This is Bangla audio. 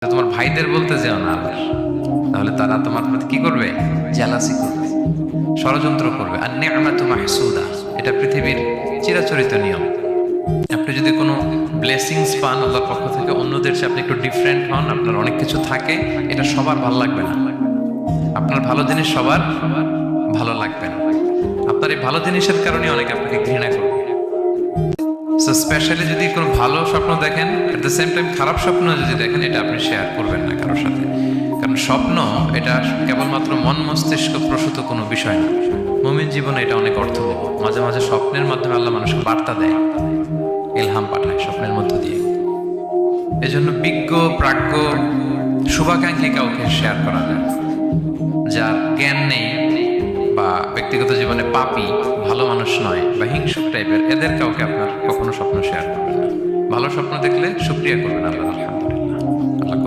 তোমার ভাইদের বলতে যেও না আল্লাহ, তাহলে তারা তোমার প্রতি কি করবে? জেলাসি করবে, ষড়যন্ত্র করবে। আর নি'মাতু মাহসুদা, এটা পৃথিবীর চিরাচরিত নিয়ম। আপনি যদি কোনো ব্লেসিংস পান আল্লাহর পক্ষ থেকে, অন্যদের চেয়ে আপনি একটু ডিফারেন্ট হন, আপনার অনেক কিছু থাকে, এটা সবার ভালো লাগবে না। আপনার ভালো জিনিস সবার ভালো লাগবে না। আপনার এই ভালো জিনিসের কারণে অনেকে আপনাকে ঘৃণা করবে। সো স্পেশালি যদি কোনো ভালো স্বপ্ন দেখেন, এট দ্য সেম টাইম খারাপ স্বপ্ন যদি দেখেন, এটা আপনি শেয়ার করবেন না কারোর সাথে। কারণ স্বপ্ন এটা কেবলমাত্র মন মস্তিষ্ক প্রসূত কোনো বিষয় না। মুমিন জীবনে এটা অনেক অর্থবহ। মাঝে মাঝে স্বপ্নের মাধ্যমে আল্লাহ মানুষকে বার্তা দেয়, ইলহাম পাঠায় স্বপ্নের মধ্য দিয়ে। এজন্য বিজ্ঞ প্রাজ্ঞ শুভাকাঙ্ক্ষী কাউকে শেয়ার করা যায়। যার জ্ঞান নেই বা ব্যক্তিগত জীবনে পাপী, ভালো মানুষ নয় বা হিংসুক টাইপের, এদের কাউকে আপনার কখনো স্বপ্ন শেয়ার করবেন না। ভালো স্বপ্ন দেখলে শুকরিয়া করবেন আল্লাহ, আলহামদুলিল্লাহ। আল্লাহ